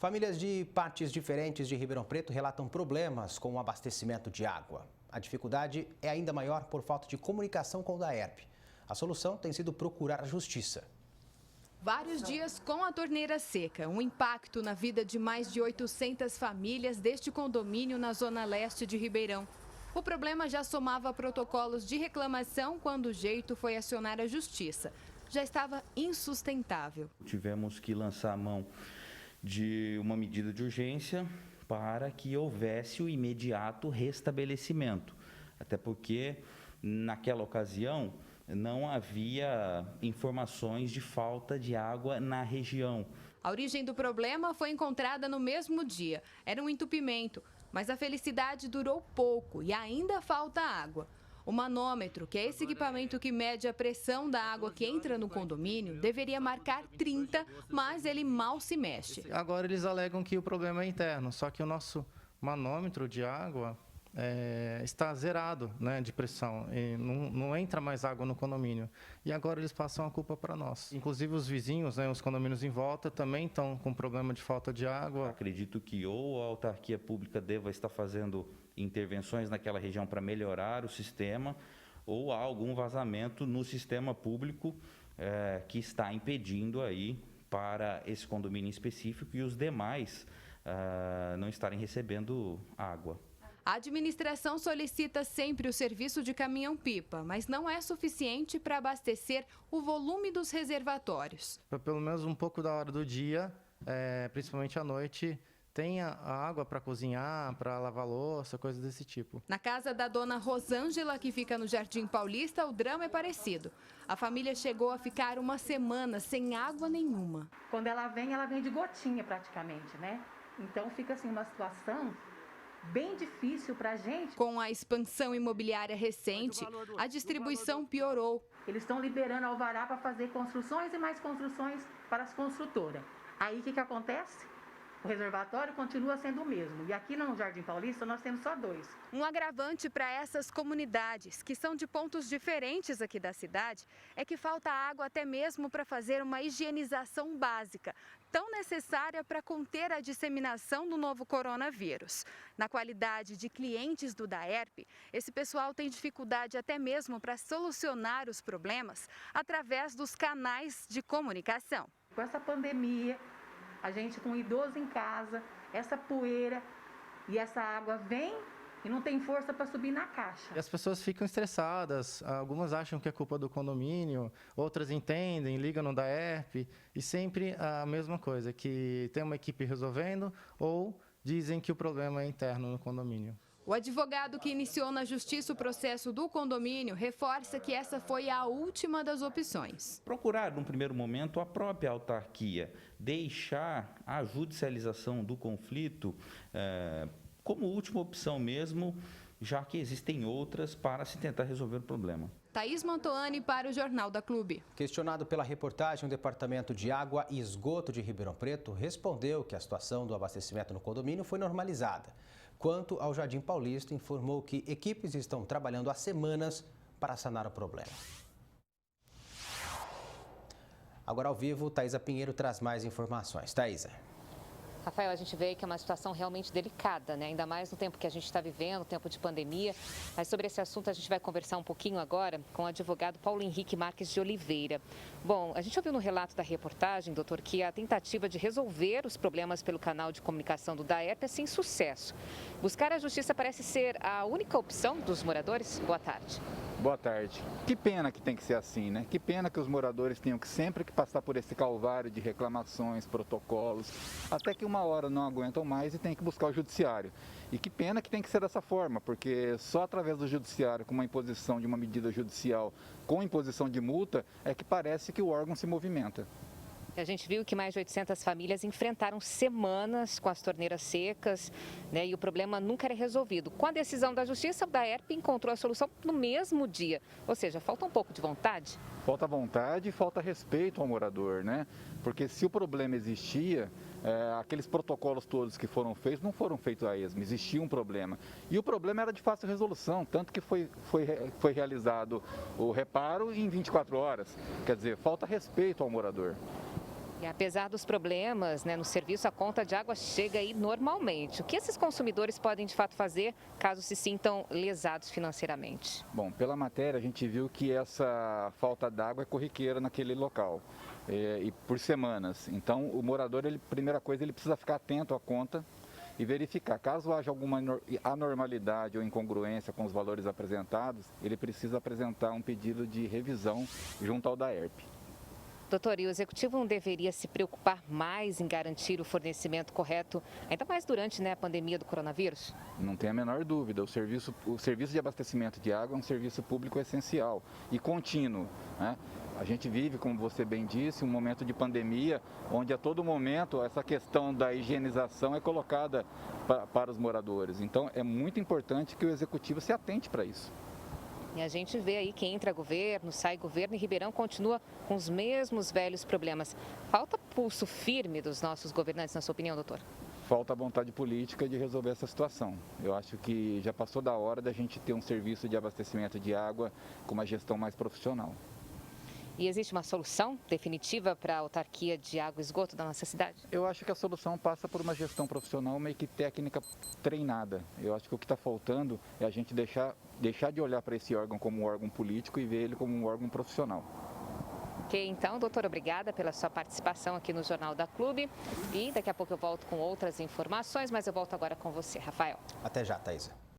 Famílias de partes diferentes de Ribeirão Preto relatam problemas com o abastecimento de água. A dificuldade é ainda maior por falta de comunicação com o DAERP. A solução tem sido procurar a justiça. Vários dias com a torneira seca, um impacto na vida de mais de 800 famílias deste condomínio na zona leste de Ribeirão. O problema já somava protocolos de reclamação quando o jeito foi acionar a justiça. Já estava insustentável. Tivemos que lançar a mão de uma medida de urgência para que houvesse o imediato restabelecimento. Até porque, naquela ocasião, não havia informações de falta de água na região. A origem do problema foi encontrada no mesmo dia. Era um entupimento, mas a felicidade durou pouco e ainda falta água. O manômetro, que é esse equipamento que mede a pressão da água que entra no condomínio, deveria marcar 30, mas ele mal se mexe. Agora eles alegam que o problema é interno, só que o nosso manômetro de água está zerado, né, de pressão, e não entra mais água no condomínio. E agora eles passam a culpa para nós. Inclusive os vizinhos, né, os condomínios em volta também estão com problema de falta de água. Acredito que ou a autarquia pública deva estar fazendo intervenções naquela região para melhorar o sistema, ou há algum vazamento no sistema público que está impedindo aí para esse condomínio específico e os demais não estarem recebendo água. A administração solicita sempre o serviço de caminhão-pipa, mas não é suficiente para abastecer o volume dos reservatórios. Pelo menos um pouco da hora do dia, principalmente à noite, tem a água para cozinhar, para lavar louça, coisas desse tipo. Na casa da dona Rosângela, que fica no Jardim Paulista, o drama é parecido. A família chegou a ficar uma semana sem água nenhuma. Quando ela vem de gotinha praticamente, né? Então fica assim uma situação bem difícil para a gente. Com a expansão imobiliária recente, a distribuição piorou. Eles estão liberando alvará para fazer construções e mais construções para as construtoras. Aí o que acontece? O reservatório continua sendo o mesmo. E aqui no Jardim Paulista nós temos só 2. Um agravante para essas comunidades, que são de pontos diferentes aqui da cidade, é que falta água até mesmo para fazer uma higienização básica, tão necessária para conter a disseminação do novo coronavírus. Na qualidade de clientes do DAERP, esse pessoal tem dificuldade até mesmo para solucionar os problemas através dos canais de comunicação. Com essa pandemia, a gente com idoso em casa, essa poeira e essa água vem e não tem força para subir na caixa. E as pessoas ficam estressadas, algumas acham que é culpa do condomínio, outras entendem, ligam no DAERP e sempre a mesma coisa, que tem uma equipe resolvendo ou dizem que o problema é interno no condomínio. O advogado que iniciou na justiça o processo do condomínio reforça que essa foi a última das opções. Procurar, num primeiro momento, a própria autarquia, deixar a judicialização do conflito como última opção mesmo, já que existem outras para se tentar resolver o problema. Thaís Mantoani para o Jornal da Clube. Questionado pela reportagem, o Departamento de Água e Esgoto de Ribeirão Preto respondeu que a situação do abastecimento no condomínio foi normalizada. Quanto ao Jardim Paulista, informou que equipes estão trabalhando há semanas para sanar o problema. Agora ao vivo, Thaisa Pinheiro traz mais informações. Thaisa. Rafael, a gente vê que é uma situação realmente delicada, né? Ainda mais no tempo que a gente está vivendo, tempo de pandemia. Mas sobre esse assunto a gente vai conversar um pouquinho agora com o advogado Paulo Henrique Marques de Oliveira. Bom, a gente ouviu no relato da reportagem, doutor, que a tentativa de resolver os problemas pelo canal de comunicação do DAERP é sem sucesso. Buscar a justiça parece ser a única opção dos moradores? Boa tarde. Boa tarde. Que pena que tem que ser assim, né? Que pena que os moradores tenham que sempre que passar por esse calvário de reclamações, protocolos, até que uma hora não aguentam mais e tem que buscar o judiciário. E que pena que tem que ser dessa forma, porque só através do judiciário, com uma imposição de uma medida judicial, com imposição de multa, é que parece que o órgão se movimenta. A gente viu que mais de 800 famílias enfrentaram semanas com as torneiras secas, né, e o problema nunca era resolvido. Com a decisão da Justiça, o DAERP encontrou a solução no mesmo dia. Ou seja, falta um pouco de vontade? Falta vontade e falta respeito ao morador, né? Porque se o problema existia, aqueles protocolos todos que foram feitos não foram feitos a esmo, existia um problema. E o problema era de fácil resolução, tanto que foi realizado o reparo em 24 horas. Quer dizer, falta respeito ao morador. E apesar dos problemas, no serviço, a conta de água chega aí normalmente. O que esses consumidores podem de fato fazer caso se sintam lesados financeiramente? Bom, pela matéria a gente viu que essa falta d'água é corriqueira naquele local e por semanas. Então o morador, primeira coisa, ele precisa ficar atento à conta e verificar. Caso haja alguma anormalidade ou incongruência com os valores apresentados, ele precisa apresentar um pedido de revisão junto ao DAERP. Doutor, e o executivo não deveria se preocupar mais em garantir o fornecimento correto, ainda mais durante a pandemia do coronavírus? Não tem a menor dúvida, o serviço de abastecimento de água é um serviço público essencial e contínuo, né? A gente vive, como você bem disse, um momento de pandemia, onde a todo momento essa questão da higienização é colocada para os moradores. Então é muito importante que o executivo se atente para isso. E a gente vê aí que entra governo, sai governo e Ribeirão continua com os mesmos velhos problemas. Falta pulso firme dos nossos governantes, na sua opinião, doutor? Falta vontade política de resolver essa situação. Eu acho que já passou da hora da gente ter um serviço de abastecimento de água com uma gestão mais profissional. E existe uma solução definitiva para a autarquia de água e esgoto da nossa cidade? Eu acho que a solução passa por uma gestão profissional, uma equipe técnica treinada. Eu acho que o que está faltando é a gente deixar de olhar para esse órgão como um órgão político e ver ele como um órgão profissional. Ok, então, doutor, obrigada pela sua participação aqui no Jornal da Clube. E daqui a pouco eu volto com outras informações, mas eu volto agora com você, Rafael. Até já, Thaisa.